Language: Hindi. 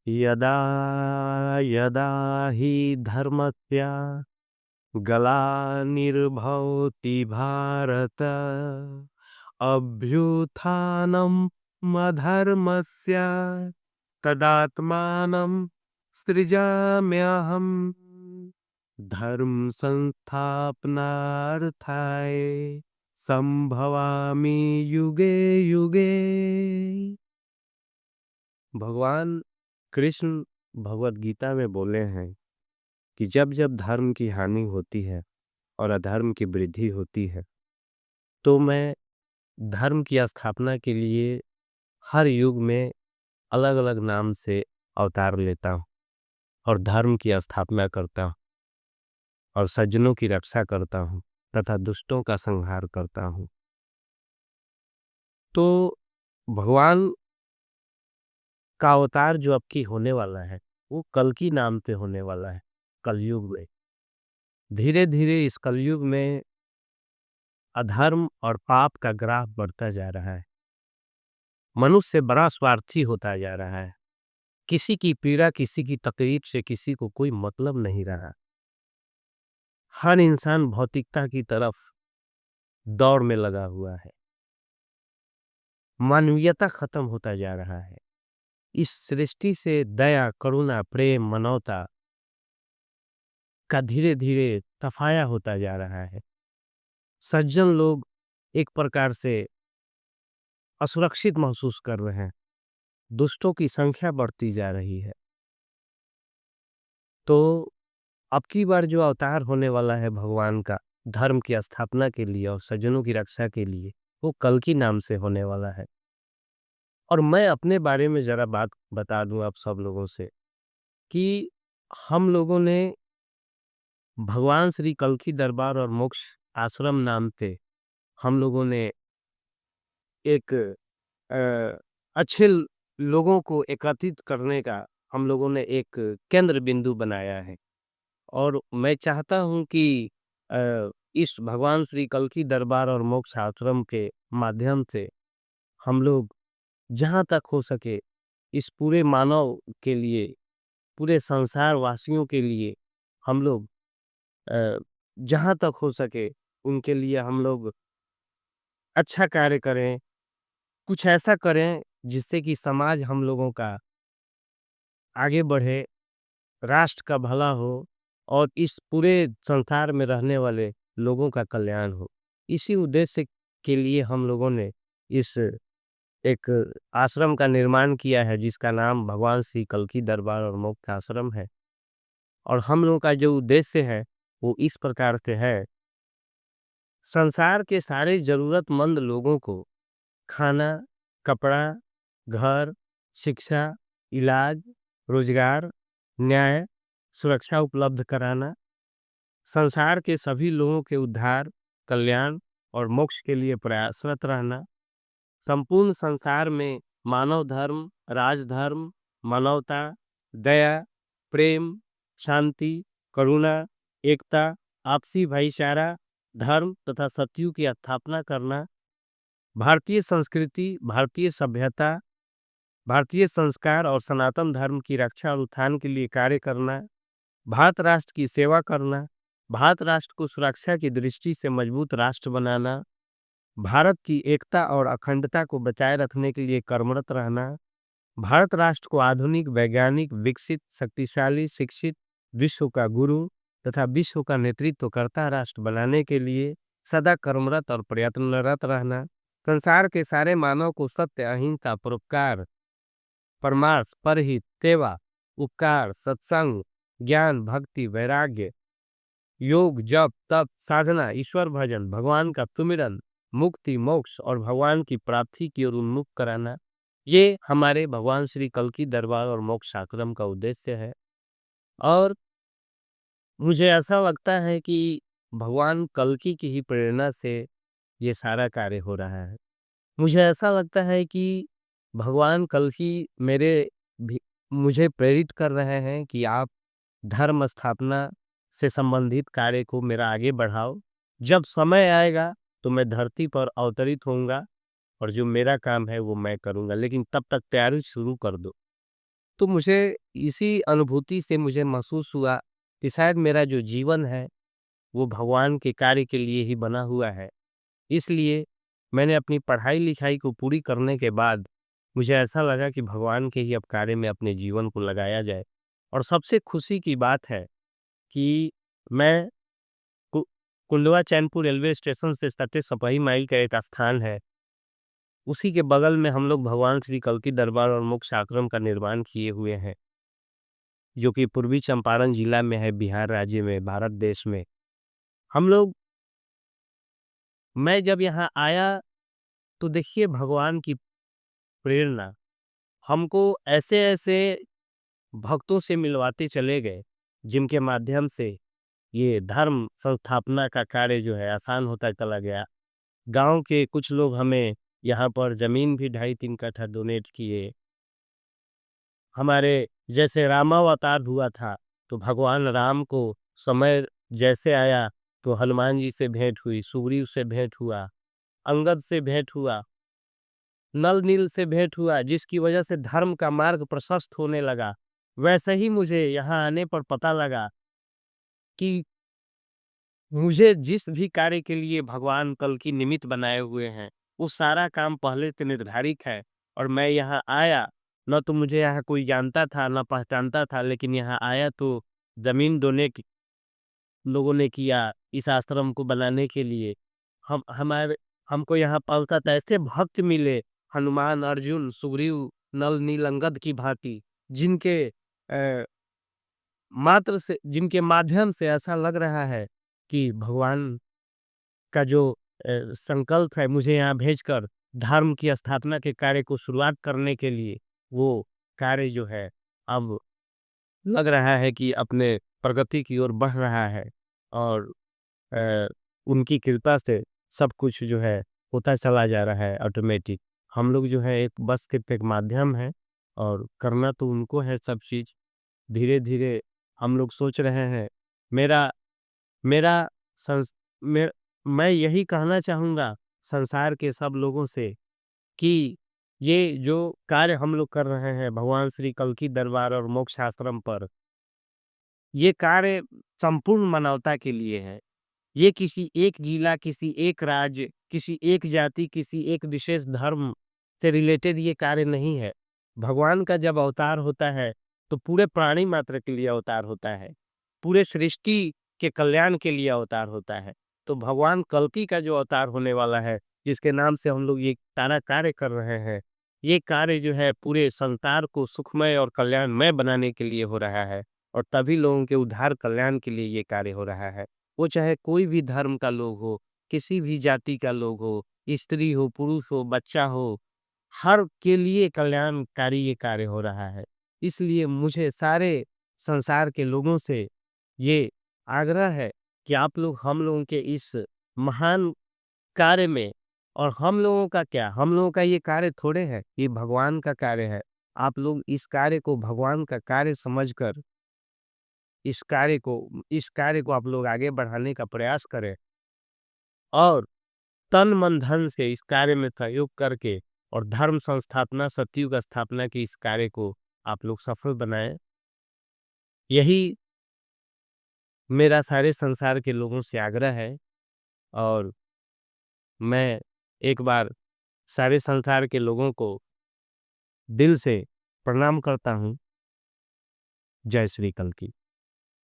यदा यदा हि धर्मस्य ग्लानिर्भवति भारत अभ्युत्थानम् अधर्मस्य तदात्मानं सृजाम्यहम् धर्म संस्थापनार्थाय संभवामि युगे युगे। भगवान कृष्ण भगवत गीता में बोले हैं कि जब जब धर्म की हानि होती है और अधर्म की वृद्धि होती है तो मैं धर्म की स्थापना के लिए हर युग में अलग अलग नाम से अवतार लेता हूँ और धर्म की स्थापना करता हूँ और सज्जनों की रक्षा करता हूँ तथा दुष्टों का संहार करता हूँ। तो भगवान का अवतार जो अब की होने वाला है वो कल्कि नाम पे होने वाला है। कलयुग में धीरे धीरे इस कलयुग में अधर्म और पाप का ग्राफ बढ़ता जा रहा है। मनुष्य बड़ा स्वार्थी होता जा रहा है। किसी की पीड़ा किसी की तकलीफ से किसी को कोई मतलब नहीं रहा। हर इंसान भौतिकता की तरफ दौड़ में लगा हुआ है। मानवीयता खत्म होता जा रहा है। इस सृष्टि से दया करुणा प्रेम मानवता का धीरे धीरे तफाया होता जा रहा है। सज्जन लोग एक प्रकार से असुरक्षित महसूस कर रहे हैं। दुष्टों की संख्या बढ़ती जा रही है। तो अब की बार जो अवतार होने वाला है भगवान का धर्म की स्थापना के लिए और सज्जनों की रक्षा के लिए वो कल्कि नाम से होने वाला है। और मैं अपने बारे में जरा बात बता दूं आप सब लोगों से कि हम लोगों ने भगवान श्री कल्कि दरबार और मोक्ष आश्रम नाम पे हम लोगों ने एक अ, अच्छे लोगों को एकत्रित करने का हम लोगों ने एक केंद्र बिंदु बनाया है। और मैं चाहता हूं कि इस भगवान श्री कल्कि दरबार और मोक्ष आश्रम के माध्यम से हम लोग जहां तक हो सके इस पूरे मानव के लिए पूरे संसार वासियों के लिए हम लोग अ, जहां तक हो सके उनके लिए हम लोग अच्छा कार्य करें। कुछ ऐसा करें जिससे कि समाज हम लोगों का आगे बढ़े, राष्ट्र का भला हो और इस पूरे संसार में रहने वाले लोगों का कल्याण हो। इसी उद्देश्य के लिए हम लोगों ने इस एक आश्रम का निर्माण किया है जिसका नाम भगवान श्री कल्कि दरबार और मोक्ष आश्रम है। और हम लोगों का जो उद्देश्य है वो इस प्रकार से है, संसार के सारे जरूरतमंद लोगों को खाना, कपड़ा, घर, शिक्षा, इलाज, रोजगार, न्याय, सुरक्षा उपलब्ध कराना, संसार के सभी लोगों के उद्धार, कल्याण और मोक्ष के लिए प्रयासरत रहना, संपूर्ण संसार में मानव धर्म, राजधर्म, मानवता, दया, प्रेम, शांति, करुणा, एकता, आपसी भाईचारा, धर्म तथा सत्य की स्थापना करना, भारतीय संस्कृति, भारतीय सभ्यता, भारतीय संस्कार और सनातन धर्म की रक्षा और उत्थान के लिए कार्य करना, भारत राष्ट्र की सेवा करना, भारत राष्ट्र को सुरक्षा की दृष्टि से मजबूत राष्ट्र बनाना, भारत की एकता और अखंडता को बचाए रखने के लिए कर्मरत रहना, भारत राष्ट्र को आधुनिक, वैज्ञानिक, विकसित, शक्तिशाली, शिक्षित, विश्व का गुरु तथा विश्व का नेतृत्व करता राष्ट्र बनाने के लिए सदा कर्मरत और प्रयत्नरत रहना, संसार के सारे मानव को सत्य, अहिंसा, परोपकार, परमार्थ, परहित, सेवा, उपकार, सत्संग, ज्ञान, भक्ति, वैराग्य, योग, जप, तप, साधना, ईश्वर भजन, भगवान का सुमिरन, मुक्ति, मोक्ष और भगवान की प्राप्ति की ओर उन्मुख कराना, ये हमारे भगवान श्री कल्कि दरबार और मोक्ष आश्रम का उद्देश्य है। और मुझे ऐसा लगता है कि भगवान कल्कि की ही प्रेरणा से ये सारा कार्य हो रहा है। मुझे ऐसा लगता है कि भगवान कल्कि भी मुझे प्रेरित कर रहे हैं कि आप धर्म स्थापना से संबंधित कार्य को मेरा आगे बढ़ाओ। जब समय आएगा तो मैं धरती पर अवतरित होऊंगा और जो मेरा काम है वो मैं करूंगा, लेकिन तब तक तैयारी शुरू कर दो। तो मुझे इसी अनुभूति से मुझे महसूस हुआ कि शायद मेरा जो जीवन है, वो भगवान के कार्य के लिए ही बना हुआ है। इसलिए मैंने अपनी पढ़ाई-लिखाई को पूरी करने के बाद मुझे ऐसा लगा कि भगवान के ही अब कार्य में अपने जीवन को लगाया जाए। और सबसे खुशी की बात है कि मैं कु कुंडवा चैनपुर रेलवे स्टेशन से सटे सपाही माइल का एक स्थान है, उसी के बगल में हम लोग भगवान श्री कल्की दरबार और मोक्ष आश्रम का निर्माण किए हुए हैं, जो कि पूर्वी चंपारण जिला में है, बिहार राज्य में, भारत देश में। हम लोग मैं जब यहाँ आया तो देखिए भगवान की प्रेरणा हमको ऐसे-ऐसे भक्तों से मिलवाते चले गए, जिनके माध्यम से ये धर्म संस्थापना का कार्य जो है आसान होता चला गया। गाँव के कुछ लोग हमें यहाँ पर ज़मीन भी 2.5-3 कट्ठा डोनेट किए। हमारे जैसे रामावतार हुआ था, तो भगवान राम को समय जैसे आया, तो हनुमान जी से भेंट हुई, सुग्रीव से भेंट हुआ, अंगद से भेंट हुआ, नल-नील से भेंट हुआ, जिसकी वजह से धर्म का मार्ग प्रशस्त होने लगा। वैसे ही मुझे यहाँ आने पर पता लगा कि मुझे जिस भी कार्य के लिए भगवान कल की निमित्त बनाए हुए हैं, वो सारा काम पहले से निर्धारित है। और मैं यहाँ आया, ना तो मुझे यहाँ कोई जानता था, ना पहचानता था, लेकिन यहाँ आया तो ज़मीन डोनेट लोगों ने किया इस आश्रम को बनाने के लिए। हमारे हमको यहाँ पलता ऐसे भक्त मिले, हनुमान, अर्जुन, सुग्रीव, नल, नील, अंगद की भांति, जिनके मात्र से जिनके माध्यम से ऐसा लग रहा है कि भगवान का जो संकल्प है मुझे यहाँ भेजकर धर्म की स्थापना के कार्य को शुरुआत करने के लिए, वो कार्य जो है अब लग रहा है कि अपने प्रगति की ओर बढ़ रहा है। और अ, उनकी कृपा से सब कुछ जो है होता चला जा रहा है ऑटोमेटिक। हम लोग जो है एक बस सिर्फ एक माध्यम है, और करना तो उनको है सब चीज़। धीरे-धीरे हम लोग सोच रहे हैं। मेरा मेरा संस मैं मैं यही कहना चाहूँगा संसार के सब लोगों से कि ये जो कार्य हम लोग कर रहे हैं भगवान श्री कल्की दरबार और मोक्ष आश्रम पर, ये कार्य संपूर्ण मानवता के लिए है। ये किसी एक जिला, किसी एक राज्य, किसी एक जाति, किसी एक विशेष धर्म से रिलेटेड ये कार्य नहीं है। भगवान का जब अवतार होता है, तो पूरे प्राणी मात्र के लिए अवतार होता है। पूरे सृष्टि के कल्याण के लिए अवतार होता है। तो भगवान कल्की का जो अवतार होने वाला है, जिसके नाम से हम लोग ये सारा कार्य कर रहे हैं, ये कार्य जो है पूरे संसार को सुखमय और कल्याणमय बनाने के लिए हो रहा है, और तभी लोगों के उद्धार कल्याण के लिए ये कार्य हो रहा है। वो चाहे कोई भी धर्म का लोग हो, किसी भी जाति का लोग हो, स्त्री हो, पुरुष हो, बच्चा हो, हर के लिए कल्याणकारी ये कार्य हो रहा है। इसलिए मुझे सारे संसार के लोगों से ये आग्रह है कि आप लोग हम लोगों के इस महान कार्य में, और हम लोगों का क्या, हम लोगों का ये कार्य थोड़े है, ये भगवान का कार्य है। आप लोग इस भगवान का कार्य समझकर इस कार्य को आप लोग आगे बढ़ाने का प्रयास करें, और तन मन धन से इस कार्य में सहयोग करके और धर्म संस्थापना, सतयुग स्थापना की इस कार्य को आप लोग सफल बनाएं। यही मेरा सारे संसार के लोगों से आग्रह है। और मैं एक बार सारे संसार के लोगों को दिल से प्रणाम करता हूँ। जय श्री कल्की।